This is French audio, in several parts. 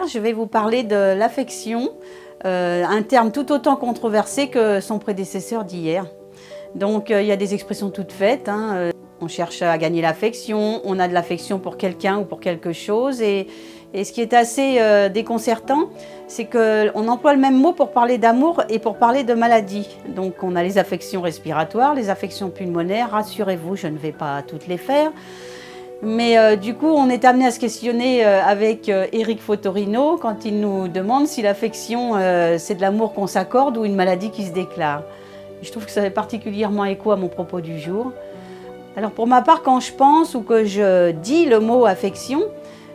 Je vais vous parler de l'affection, un terme tout autant controversé que son prédécesseur d'hier. Donc il y a des expressions toutes faites, hein. On cherche à gagner l'affection, on a de l'affection pour quelqu'un ou pour quelque chose. Et ce qui est assez déconcertant, c'est qu'on emploie le même mot pour parler d'amour et pour parler de maladie. Donc on a les affections respiratoires, les affections pulmonaires. Rassurez-vous, je ne vais pas toutes les faire. Mais du coup, on est amené à se questionner avec Éric Fotorino quand il nous demande si l'affection, c'est de l'amour qu'on s'accorde ou une maladie qui se déclare. Je trouve que ça fait particulièrement écho à mon propos du jour. Alors pour ma part, quand je pense ou que je dis le mot affection,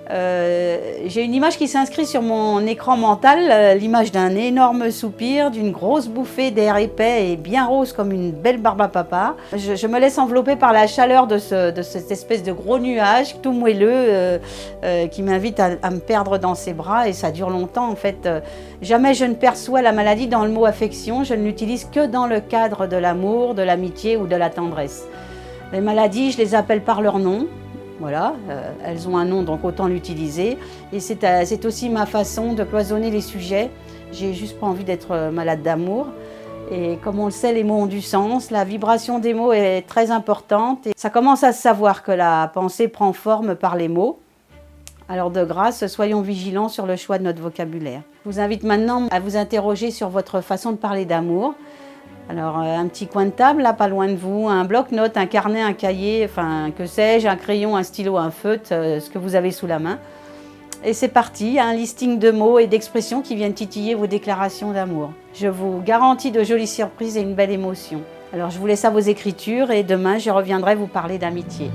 j'ai une image qui s'inscrit sur mon écran mental, l'image d'un énorme soupir, d'une grosse bouffée d'air épais et bien rose comme une belle barbe à papa. Je me laisse envelopper par la chaleur de cette espèce de gros nuage tout moelleux qui m'invite à me perdre dans ses bras, et ça dure longtemps en fait. Jamais je ne perçois la maladie dans le mot affection, je ne l'utilise que dans le cadre de l'amour, de l'amitié ou de la tendresse. Les maladies, je les appelle par leur nom. Voilà, elles ont un nom, donc autant l'utiliser. Et c'est aussi ma façon de cloisonner les sujets. J'ai juste pas envie d'être malade d'amour. Et comme on le sait, les mots ont du sens. La vibration des mots est très importante. Et ça commence à se savoir que la pensée prend forme par les mots. Alors de grâce, soyons vigilants sur le choix de notre vocabulaire. Je vous invite maintenant à vous interroger sur votre façon de parler d'amour. Alors un petit coin de table, là, pas loin de vous, un bloc-notes, un carnet, un cahier, enfin que sais-je, un crayon, un stylo, un feutre, ce que vous avez sous la main. Et c'est parti, un listing de mots et d'expressions qui viennent titiller vos déclarations d'amour. Je vous garantis de jolies surprises et une belle émotion. Alors je vous laisse à vos écritures et demain je reviendrai vous parler d'amitié.